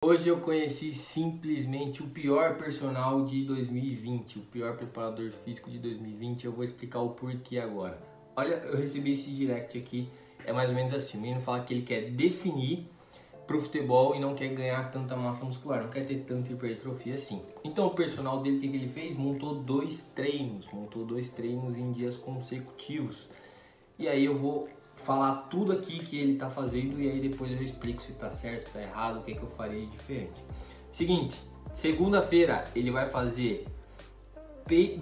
Hoje eu conheci simplesmente o pior personal de 2020, o pior preparador físico de 2020. Eu vou explicar o porquê agora. Olha, eu recebi esse direct aqui, é mais ou menos assim. O menino fala que ele quer definir pro futebol e não quer ganhar tanta massa muscular, não quer ter tanta hipertrofia assim. Então o personal dele, o que ele fez? Montou dois treinos em dias consecutivos. E aí eu vou falar tudo aqui que ele tá fazendo e aí depois eu explico se tá certo, se tá errado, o que eu faria de diferente. Seguinte, segunda-feira ele vai fazer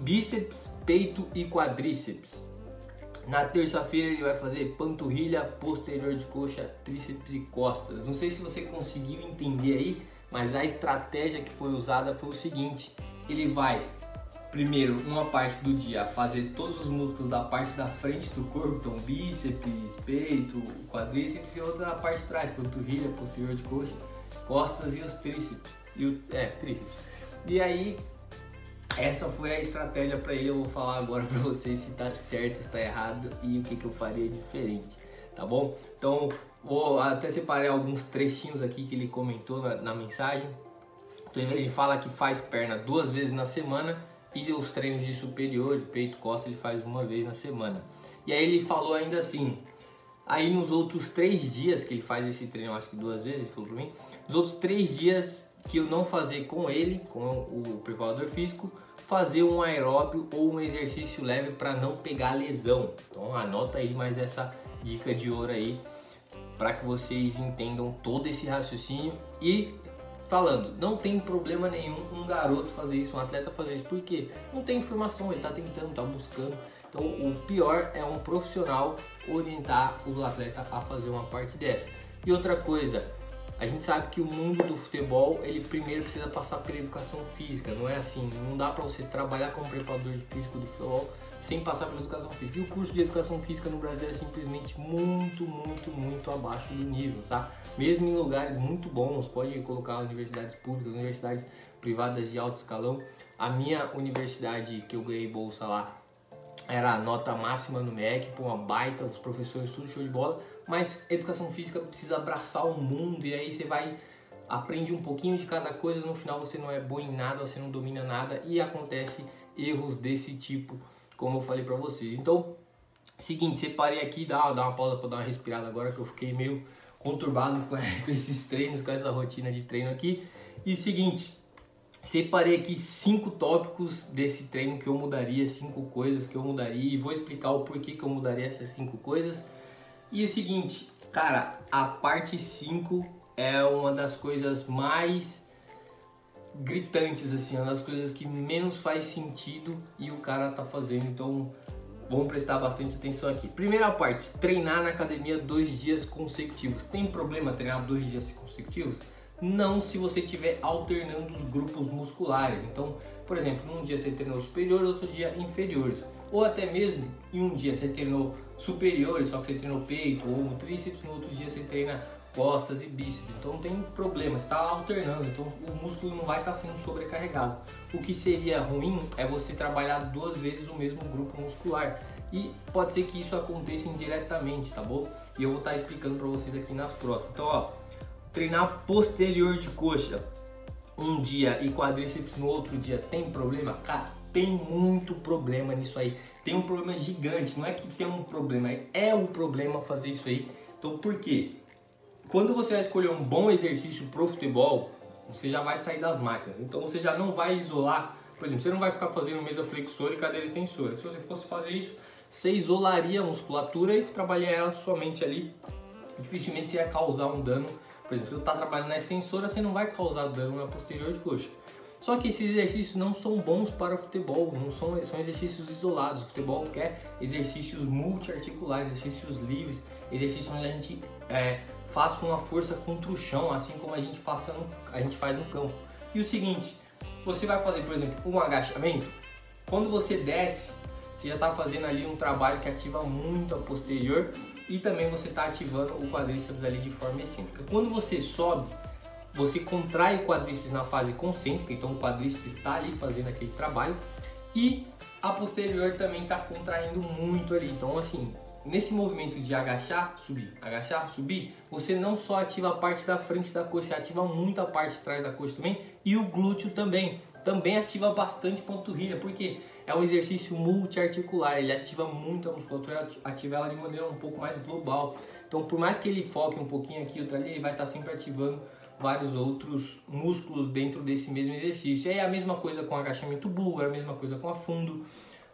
bíceps, peito e quadríceps. Na terça-feira ele vai fazer panturrilha, posterior de coxa, tríceps e costas. Não sei se você conseguiu entender aí, mas a estratégia que foi usada foi o seguinte: ele vai primeiro, uma parte do dia, fazer todos os músculos da parte da frente do corpo, então bíceps, peito, quadríceps, e outra na parte de trás, panturrilha, posterior de coxa, costas e os tríceps. Tríceps. E aí, essa foi a estratégia para ele. Eu vou falar agora para vocês se tá certo, se tá errado e o que eu faria diferente, tá bom? Então, vou até separar alguns trechinhos aqui que ele comentou na mensagem. Então, ele fala que faz perna 2 vezes na semana, e os treinos de superior, de peito, costa, ele faz uma vez na semana. E aí ele falou ainda assim, aí nos outros 3 dias que ele faz esse treino, eu acho que 2 vezes, ele falou pra mim, nos outros 3 dias que eu não fazer com ele, com o preparador físico, fazer um aeróbio ou um exercício leve para não pegar lesão. Então anota aí mais essa dica de ouro aí, para que vocês entendam todo esse raciocínio. E falando, não tem problema nenhum um garoto fazer isso, um atleta fazer isso, porque não tem informação, ele está tentando, está buscando. Então o pior é um profissional orientar o atleta a fazer uma parte dessa. E outra coisa, a gente sabe que o mundo do futebol, ele primeiro precisa passar pela educação física, não é assim, não dá para você trabalhar como preparador físico do futebol sem passar pela educação física. E o curso de educação física no Brasil é simplesmente muito abaixo do nível, tá? Mesmo em lugares muito bons, pode colocar universidades públicas, universidades privadas de alto escalão. A minha universidade, que eu ganhei bolsa lá, era a nota máxima no MEC, uma baita, os professores tudo show de bola, mas educação física precisa abraçar o mundo, e aí você aprende um pouquinho de cada coisa, no final você não é bom em nada, você não domina nada e acontece erros desse tipo, como eu falei pra vocês. Então, seguinte, separei aqui, dá uma pausa pra dar uma respirada agora, que eu fiquei meio conturbado com esses treinos, com essa rotina de treino aqui. E seguinte, separei aqui 5 tópicos desse treino que eu mudaria, 5 coisas que eu mudaria, e vou explicar o porquê que eu mudaria essas 5 coisas. E o seguinte, cara, a parte 5 é uma das coisas mais gritantes, assim, uma das coisas que menos faz sentido e o cara tá fazendo, então vamos prestar bastante atenção aqui. Primeira parte, treinar na academia 2 dias consecutivos. Tem problema treinar 2 dias consecutivos? Não, se você estiver alternando os grupos musculares. Então, por exemplo, num dia você treinou superiores, outro dia inferiores. Ou até mesmo em um dia você treinou superiores, só que você treinou peito ou tríceps, no outro dia você treina costas e bíceps. Então não tem problema, você está alternando, então o músculo não vai estar sendo sobrecarregado. O que seria ruim é você trabalhar 2 vezes o mesmo grupo muscular. E pode ser que isso aconteça indiretamente, tá bom? E eu vou estar explicando para vocês aqui nas próximas. Então, ó, treinar posterior de coxa um dia e quadríceps no outro dia, tem problema? Cara, tem muito problema nisso aí. Tem um problema gigante, não é que tem um problema, é um problema fazer isso aí. Então por quê? Quando você vai escolher um bom exercício pro futebol, você já vai sair das máquinas. Então você já não vai isolar, por exemplo, você não vai ficar fazendo mesa flexora e cadeira extensora. Se você fosse fazer isso, você isolaria a musculatura e trabalharia ela somente ali. Dificilmente você ia causar um dano. Por exemplo, se você está trabalhando na extensora, você não vai causar dano na posterior de coxa. Só que esses exercícios não são bons para o futebol, são exercícios isolados. O futebol quer exercícios multiarticulares, exercícios livres, exercícios onde a gente faça uma força contra o chão, assim como a gente faz no campo. E o seguinte, você vai fazer, por exemplo, um agachamento, quando você desce, você já está fazendo ali um trabalho que ativa muito a posterior e também você está ativando o quadríceps ali de forma excêntrica. Quando você sobe, você contrai o quadríceps na fase concêntrica, então o quadríceps está ali fazendo aquele trabalho e a posterior também está contraindo muito ali. Então assim, nesse movimento de agachar, subir, você não só ativa a parte da frente da coxa, você ativa muito a parte de trás da coxa também e o glúteo também. Também ativa bastante panturrilha, porque é um exercício multiarticular, ele ativa muito a musculatura, ativa ela de maneira um pouco mais global. Então, por mais que ele foque um pouquinho aqui, outro ali, ele vai estar sempre ativando vários outros músculos dentro desse mesmo exercício. É a mesma coisa com agachamento búlgaro, a mesma coisa com afundo.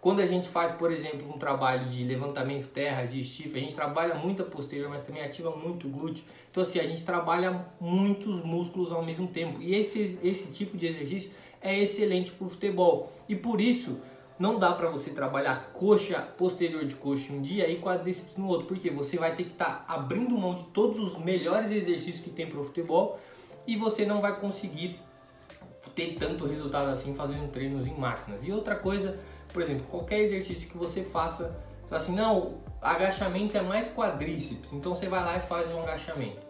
Quando a gente faz, por exemplo, um trabalho de levantamento terra, de stiff, a gente trabalha muito a posterior, mas também ativa muito o glúteo. Então, assim, a gente trabalha muitos músculos ao mesmo tempo. E esse tipo de exercício é excelente para o futebol. E por isso, não dá para você trabalhar coxa, posterior de coxa um dia e quadríceps no outro. Porque você vai ter que estar abrindo mão de todos os melhores exercícios que tem para o futebol e você não vai conseguir ter tanto resultado assim fazendo treinos em máquinas. E outra coisa, por exemplo, qualquer exercício que você faça, você fala assim, não, agachamento é mais quadríceps, então você vai lá e faz um agachamento.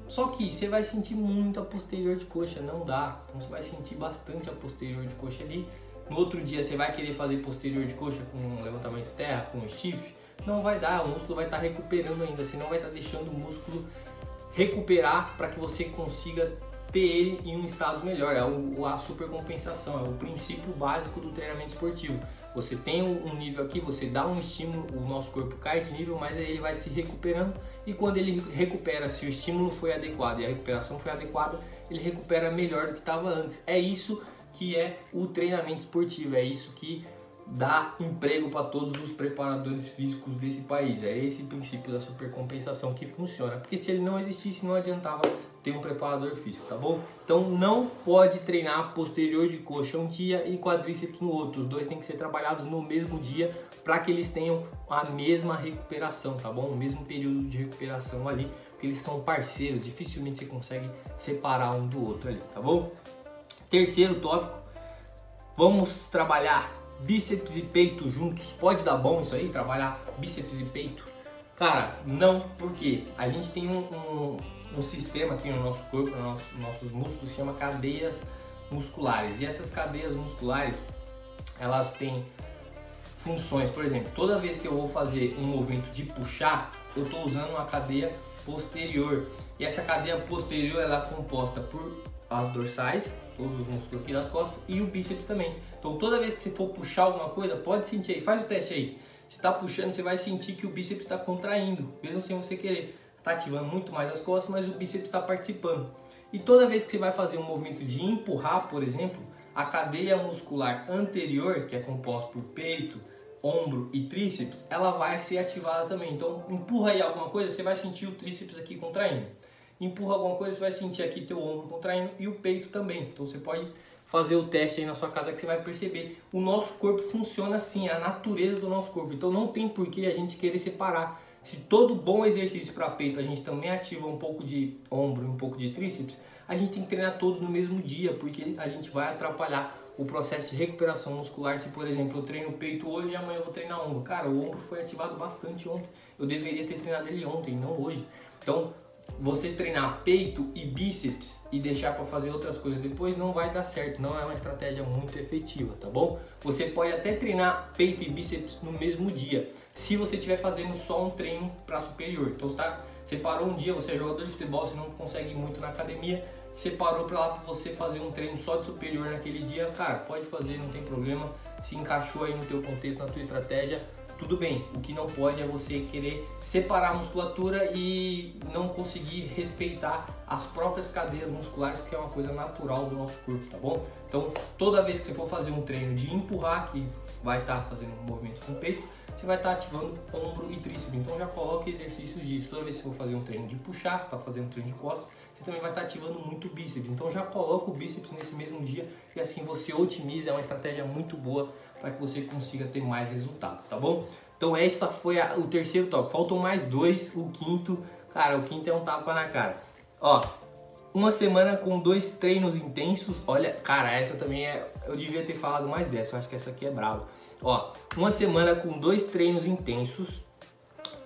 Só que você vai sentir muito a posterior de coxa, não dá. Então você vai sentir bastante a posterior de coxa ali. No outro dia você vai querer fazer posterior de coxa com um levantamento terra, com um stiff, não vai dar, o músculo vai estar recuperando ainda, você não vai estar deixando o músculo recuperar para que você consiga ter ele em um estado melhor. É a supercompensação, é o princípio básico do treinamento esportivo. Você tem um nível aqui, você dá um estímulo, o nosso corpo cai de nível, mas aí ele vai se recuperando e quando ele recupera, se o estímulo foi adequado e a recuperação foi adequada, ele recupera melhor do que estava antes. É isso que é o treinamento esportivo, é isso que dá emprego para todos os preparadores físicos desse país. É esse princípio da supercompensação que funciona, porque se ele não existisse não adiantava ter um preparador físico, tá bom? Então não pode treinar posterior de coxa um dia e quadríceps no outro, os dois têm que ser trabalhados no mesmo dia para que eles tenham a mesma recuperação, tá bom? O mesmo período de recuperação ali, porque eles são parceiros, dificilmente você consegue separar um do outro ali, tá bom? Terceiro tópico, vamos trabalhar bíceps e peito juntos. Pode dar bom isso aí, trabalhar bíceps e peito? Cara, não, porque a gente tem um sistema aqui no nosso corpo, nos nossos músculos, que chama cadeias musculares. E essas cadeias musculares, elas têm funções. Por exemplo, toda vez que eu vou fazer um movimento de puxar, eu estou usando uma cadeia posterior. E essa cadeia posterior, ela é composta por as dorsais, todos os músculos aqui das costas, e o bíceps também. Então toda vez que você for puxar alguma coisa, pode sentir aí, faz o teste aí. Você está puxando, você vai sentir que o bíceps está contraindo, mesmo sem você querer. Está ativando muito mais as costas, mas o bíceps está participando. E toda vez que você vai fazer um movimento de empurrar, por exemplo, a cadeia muscular anterior, que é composta por peito, ombro e tríceps, ela vai ser ativada também. Então empurra aí alguma coisa, você vai sentir o tríceps aqui contraindo. Empurra alguma coisa, você vai sentir aqui teu ombro contraindo e o peito também. Então você pode fazer o teste aí na sua casa que você vai perceber. O nosso corpo funciona assim, é a natureza do nosso corpo. Então não tem por que a gente querer separar. Se todo bom exercício para peito a gente também ativa um pouco de ombro e um pouco de tríceps, a gente tem que treinar todos no mesmo dia, porque a gente vai atrapalhar o processo de recuperação muscular. Se, por exemplo, eu treino peito hoje e amanhã eu vou treinar ombro. Cara, o ombro foi ativado bastante ontem. Eu deveria ter treinado ele ontem, não hoje. Então, você treinar peito e bíceps e deixar para fazer outras coisas depois não vai dar certo, não é uma estratégia muito efetiva, tá bom? Você pode até treinar peito e bíceps no mesmo dia, se você estiver fazendo só um treino para superior. Então você separou um dia, você é jogador de futebol, você não consegue ir muito na academia, separou para lá para você fazer um treino só de superior naquele dia, cara, pode fazer, não tem problema, se encaixou aí no teu contexto, na tua estratégia, tudo bem. O que não pode é você querer separar a musculatura e não conseguir respeitar as próprias cadeias musculares, que é uma coisa natural do nosso corpo, tá bom? Então, toda vez que você for fazer um treino de empurrar, que vai estar fazendo movimentos com o peito, você vai estar ativando ombro e tríceps. Então, já coloque exercícios disso. Toda vez que você for fazer um treino de puxar, você está fazendo um treino de costas, você também vai estar ativando muito o bíceps. Então, já coloca o bíceps nesse mesmo dia e assim você otimiza. É uma estratégia muito boa para que você consiga ter mais resultado, tá bom? Então essa foi o terceiro tópico. Faltam mais dois, o quinto, cara, o quinto é um tapa na cara. Ó, uma semana com 2 treinos intensos. Olha, cara, essa também eu devia ter falado mais dessa, eu acho que essa aqui é brava. Ó, uma semana com 2 treinos intensos,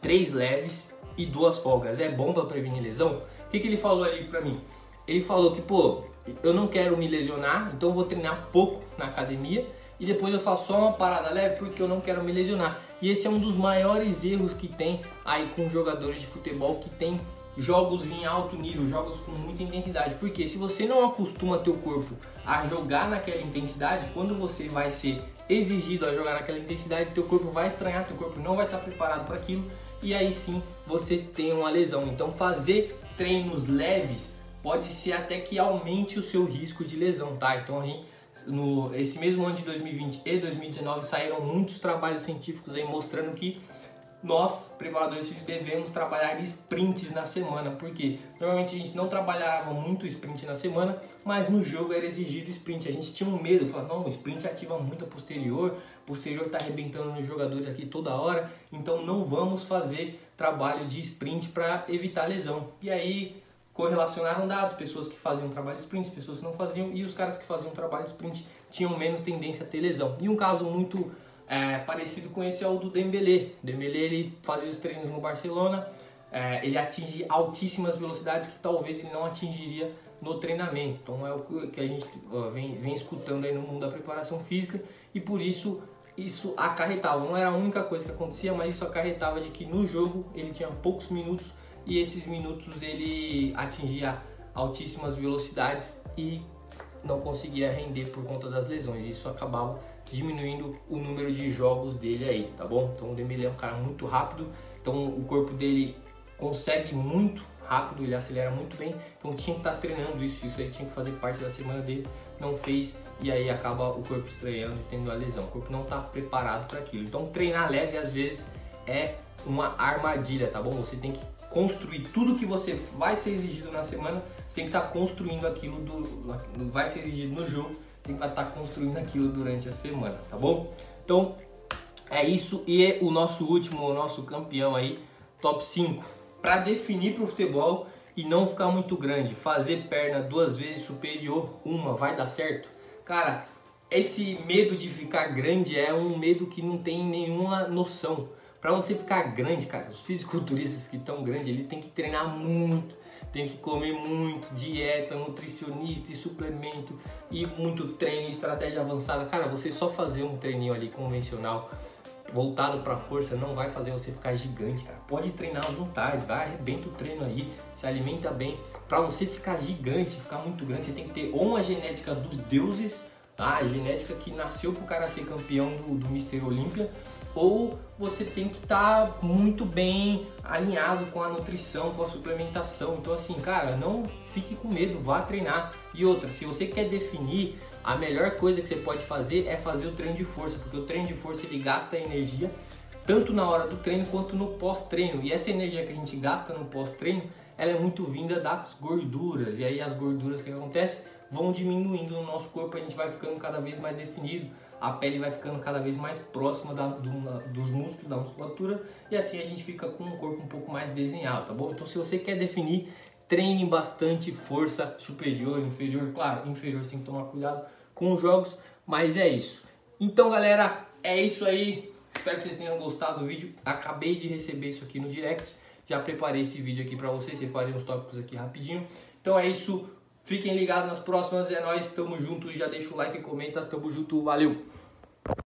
3 leves e 2 folgas. É bom para prevenir lesão? O que ele falou ali pra mim? Ele falou que, pô, eu não quero me lesionar, então eu vou treinar pouco na academia e depois eu faço só uma parada leve porque eu não quero me lesionar. E esse é um dos maiores erros que tem aí com jogadores de futebol que tem jogos em alto nível, jogos com muita intensidade. Porque se você não acostuma teu corpo a jogar naquela intensidade, quando você vai ser exigido a jogar naquela intensidade, teu corpo vai estranhar, teu corpo não vai estar preparado para aquilo e aí sim você tem uma lesão. Então fazer treinos leves pode ser até que aumente o seu risco de lesão, tá? Então esse mesmo ano de 2020 e 2019 saíram muitos trabalhos científicos aí mostrando que nós, preparadores físicos, devemos trabalhar sprints na semana, porque normalmente a gente não trabalhava muito sprint na semana, mas no jogo era exigido sprint. A gente tinha um medo, falava, não, o sprint ativa muito a posterior está arrebentando nos jogadores aqui toda hora, então não vamos fazer trabalho de sprint para evitar lesão. E aí correlacionaram dados, pessoas que faziam trabalho de sprint, pessoas que não faziam, e os caras que faziam trabalho de sprint tinham menos tendência a ter lesão. E um caso muito parecido com esse é o do Dembélé. Dembélé, ele fazia os treinos no Barcelona, ele atinge altíssimas velocidades que talvez ele não atingiria no treinamento. Então é o que a gente vem escutando aí no mundo da preparação física, e por isso acarretava, não era a única coisa que acontecia, mas isso acarretava de que no jogo ele tinha poucos minutos e esses minutos ele atingia altíssimas velocidades e não conseguia render por conta das lesões. Isso acabava diminuindo o número de jogos dele aí, tá bom? Então o Dembélé é um cara muito rápido, então o corpo dele consegue muito rápido, ele acelera muito bem, então tinha que estar treinando isso aí tinha que fazer parte da semana dele, não fez, e aí acaba o corpo estranhando e tendo a lesão. O corpo não está preparado para aquilo. Então treinar leve às vezes é uma armadilha, tá bom? Você tem que construir tudo que você vai ser exigido na semana, você tem que estar construindo aquilo vai ser exigido no jogo, você tem que estar construindo aquilo durante a semana, tá bom? Então é isso, e é o nosso campeão aí, top 5, para definir para o futebol e não ficar muito grande, fazer perna 2 vezes superior, vai dar certo? Cara, esse medo de ficar grande é um medo que não tem nenhuma noção. Para você ficar grande, cara, os fisiculturistas que estão grandes, eles têm que treinar muito, tem que comer muito, dieta, nutricionista e suplemento, e muito treino, estratégia avançada. Cara, você só fazer um treininho ali convencional, voltado para força, não vai fazer você ficar gigante, cara. Pode treinar à vontade, vai, arrebenta o treino aí, se alimenta bem. Para você ficar gigante, ficar muito grande, você tem que ter ou uma genética dos deuses, a genética que nasceu pro cara ser campeão do Mr. Olímpia, ou você tem que estar muito bem alinhado com a nutrição, com a suplementação. Então assim, cara, não fique com medo, vá treinar. E outra, se você quer definir, a melhor coisa que você pode fazer é fazer o treino de força, porque o treino de força ele gasta energia tanto na hora do treino quanto no pós-treino. E essa energia que a gente gasta no pós-treino, ela é muito vinda das gorduras. E aí as gorduras que acontecem vão diminuindo no nosso corpo, a gente vai ficando cada vez mais definido, a pele vai ficando cada vez mais próxima dos músculos, da musculatura, e assim a gente fica com um corpo um pouco mais desenhado, tá bom? Então se você quer definir, treine bastante força superior, inferior. Claro, inferior você tem que tomar cuidado com os jogos, mas é isso. Então galera, é isso aí, espero que vocês tenham gostado do vídeo. Acabei de receber isso aqui no direct, já preparei esse vídeo aqui pra vocês, separei uns tópicos aqui rapidinho. Então é isso, fiquem ligados nas próximas, é nóis, tamo junto, já deixa o like e comenta, tamo junto, valeu!